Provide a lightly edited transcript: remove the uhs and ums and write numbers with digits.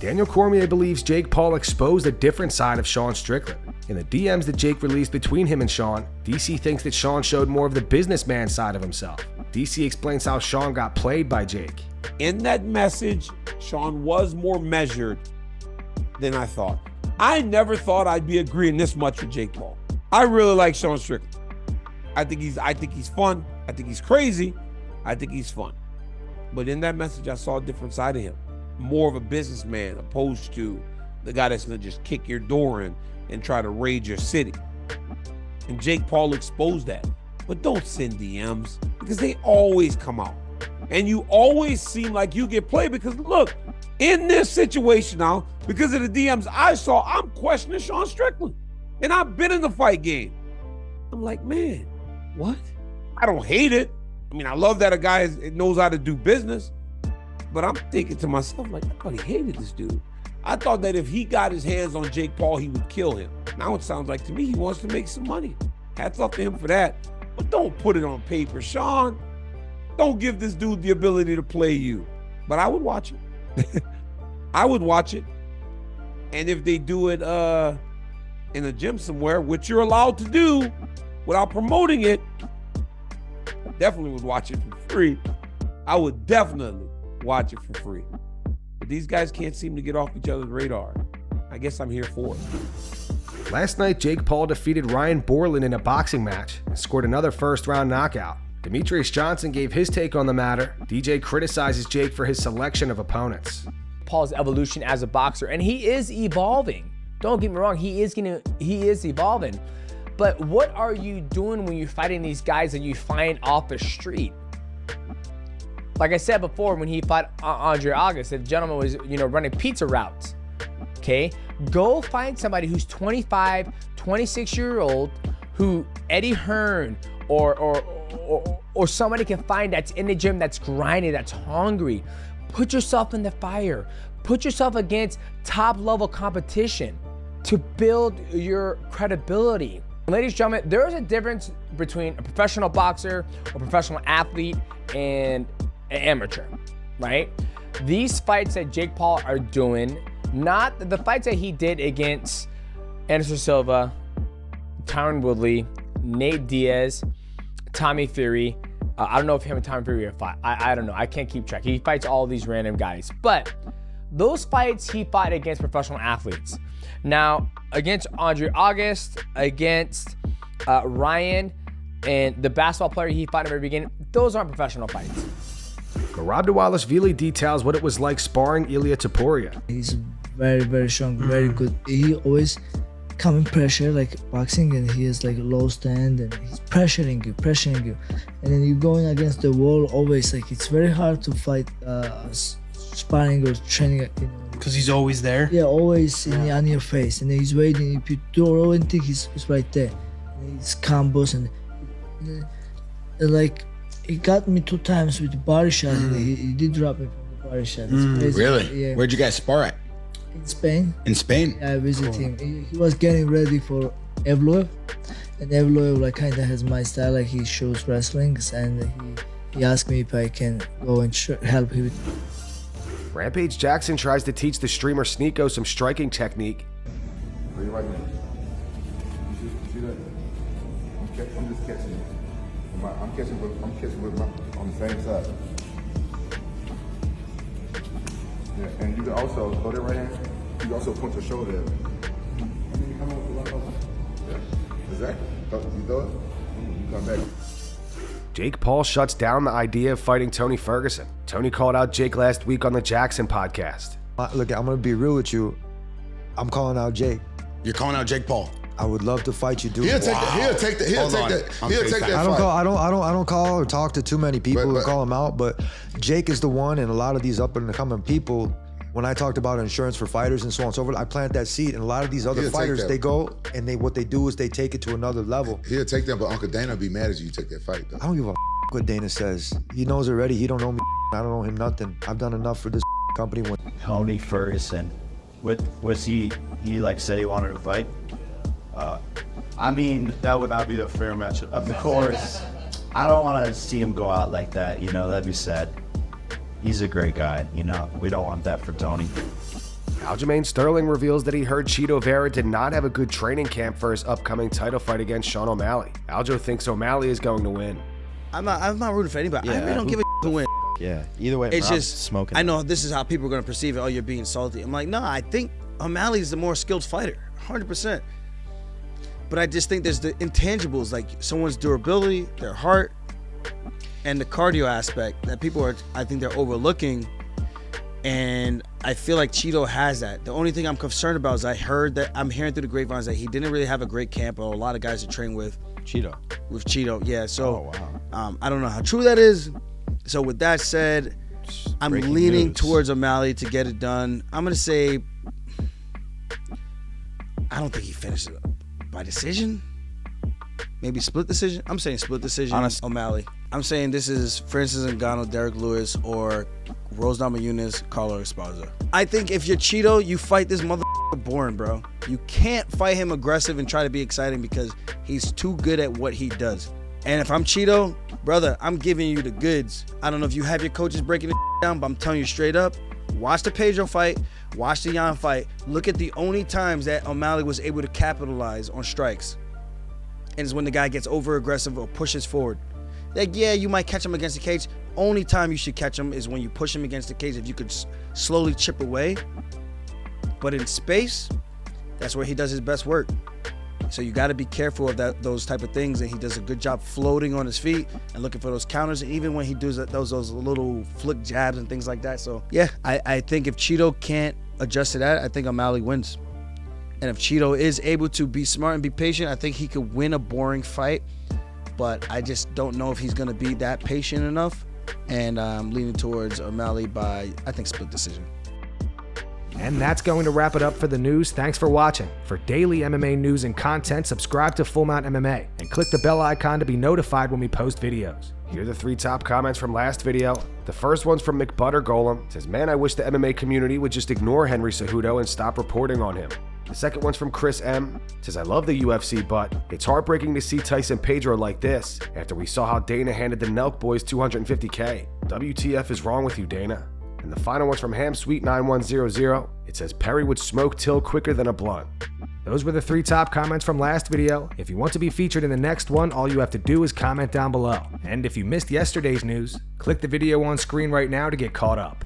Daniel Cormier believes Jake Paul exposed a different side of Sean Strickland. In the DMs that Jake released between him and Sean, DC thinks that Sean showed more of the businessman side of himself. DC explains how Sean got played by Jake. In that message, Sean was more measured than I thought. I never thought I'd be agreeing this much with Jake Paul. I really like Sean Strickland. I think he's fun. I think he's crazy. I think he's fun. But in that message, I saw a different side of him. More of a businessman opposed to the guy that's gonna just kick your door in and try to raid your city. And Jake Paul exposed that. But don't send DMs because they always come out. And you always seem like you get played because look, in this situation now, because of the DMs I saw, I'm questioning Sean Strickland. And I've been in the fight game. I'm like, man, what? I don't hate it. I mean, I love that a guy knows how to do business. But I'm thinking to myself, like, I thought he hated this dude. I thought that if he got his hands on Jake Paul, he would kill him. Now it sounds like to me he wants to make some money. Hats off to him for that. But don't put it on paper, Sean. Don't give this dude the ability to play you. But I would watch it. I would watch it. And if they do it in a gym somewhere, which you're allowed to do without promoting it, I definitely would watch it for free. I would definitely watch it for free. But these guys can't seem to get off each other's radar. I guess I'm here for it. Last night, Jake Paul defeated Ryan Borland in a boxing match and scored another first-round knockout. Demetrious Johnson gave his take on the matter. DJ criticizes Jake for his selection of opponents. Paul's evolution as a boxer, and he is evolving. Don't get me wrong, he is evolving. But what are you doing when you're fighting these guys that you find off the street? Like I said before, when he fought Andre August, the gentleman was, running pizza routes. Okay, go find somebody who's 25, 26-year-old, who Eddie Hearn or somebody can find that's in the gym, that's grinding, that's hungry. Put yourself in the fire. Put yourself against top-level competition to build your credibility. Ladies and gentlemen, there is a difference between a professional boxer, a professional athlete, and an amateur, right? These fights that Jake Paul are doing, not the fights that he did against Anderson Silva, Tyron Woodley, Nate Diaz, Tommy Fury. I don't know if him and Tommy Fury are fight. I don't know. I can't keep track. He fights all these random guys. But those fights he fought against professional athletes. Now, against Andre August, against Ryan, and the basketball player he fought in the very beginning, those aren't professional fights. Merab Dvalishvili details what it was like sparring Ilia Topuria. He's very, very strong, very good. He always come in pressure like boxing, and he is like low stand and he's pressuring you. And then you're going against the wall always. Like it's very hard to fight sparring or training, Because he's always there? Yeah, always on your face. And he's waiting. If you throw anything, he's right there. And he's combos and like, he got me 2 times with the body shot, and he did drop me from the body shot. Really? Yeah. Where'd you guys spar at? In Spain. In Spain? Yeah, I visited him. He was getting ready for Evloev, and Evloev like kind of has my style, like he shows wrestling, and he asked me if I can go and help him. Rampage Jackson tries to teach the streamer Sneako some striking technique. Are you right now? You see that? I'm just catching it. I'm catching with my on the same side. Yeah, and you can also throw that right hand. You can also point your shoulder at me. Come on, yeah, exactly. You throw it, you come back. Jake Paul shuts down the idea of fighting Tony Ferguson. Tony called out Jake last week on the Jackson podcast. Look, I'm gonna be real with you. I'm calling out Jake. You're calling out Jake Paul? I would love to fight you, dude. He'll take that fight. I don't call or talk to too many people But and call them out, but Jake is the one, and a lot of these up and coming people, when I talked about insurance for fighters and so on and so forth, I plant that seed, and a lot of these other fighters, they go and what they do is they take it to another level. He'll take that, but Uncle Dana will be mad as you take that fight, though. I don't give a what Dana says. He knows already. He don't know me. I don't know him nothing. I've done enough for this company. Tony Ferguson, was he like said he wanted to fight? I mean, that would not be a fair match. Of course, I don't want to see him go out like that. That'd be sad. He's a great guy. We don't want that for Tony. Aljamain Sterling reveals that he heard Chito Vera did not have a good training camp for his upcoming title fight against Sean O'Malley. Aljo thinks O'Malley is going to win. I'm not rooting for anybody. I really don't give a who win. Yeah, either way, It's Merab's just smoking. I know this is how people are gonna perceive it. Oh, you're being salty. I'm like, no, I think O'Malley's the more skilled fighter, 100%. But I just think there's the intangibles, like someone's durability, their heart, and the cardio aspect that people are, I think they're overlooking. And I feel like Chito has that. The only thing I'm concerned about is I'm hearing through the grapevines that he didn't really have a great camp, or a lot of guys to train with. Chito, yeah. So I don't know how true that is. So with that said, I'm leaning towards O'Malley to get it done. I'm gonna say I don't think he finishes it by decision. Maybe split decision. I'm saying split decision. O'Malley. I'm saying this is Francis Ngannou, Derek Lewis, or Rose Namajunas, Carlo Esparza. I think if you're Chito, you fight this motherfucker boring, bro. You can't fight him aggressive and try to be exciting because he's too good at what he does. And if I'm Chito, brother, I'm giving you the goods. I don't know if you have your coaches breaking it down, but I'm telling you straight up, watch the Pedro fight, watch the Yan fight. Look at the only times that O'Malley was able to capitalize on strikes. And it's when the guy gets over aggressive or pushes forward. Like, yeah, you might catch him against the cage. Only time you should catch him is when you push him against the cage, if you could slowly chip away. But in space, that's where he does his best work. So you got to be careful of those type of things, and he does a good job floating on his feet and looking for those counters, and even when he does those little flick jabs and things like that. So yeah, I think if Chito can't adjust to that, I think O'Malley wins. And if Chito is able to be smart and be patient, I think he could win a boring fight. But I just don't know if he's going to be that patient enough. And I'm leaning towards O'Malley by, I think, split decision. And that's going to wrap it up for the news. Thanks for watching. For daily MMA news and content, subscribe to Full Mount MMA and click the bell icon to be notified when we post videos. Here are the 3 top comments from last video. The first one's from McButter Golem. It says, man, I wish the MMA community would just ignore Henry Cejudo and stop reporting on him. The second one's from Chris M. It says, I love the UFC, but it's heartbreaking to see Tyson Pedro like this after we saw how Dana handed the Nelk boys $250K. WTF is wrong with you, Dana? And the final one's from HamSweet9100. It says, Perry would smoke Till quicker than a blunt. Those were the 3 top comments from last video. If you want to be featured in the next one, all you have to do is comment down below. And if you missed yesterday's news, click the video on screen right now to get caught up.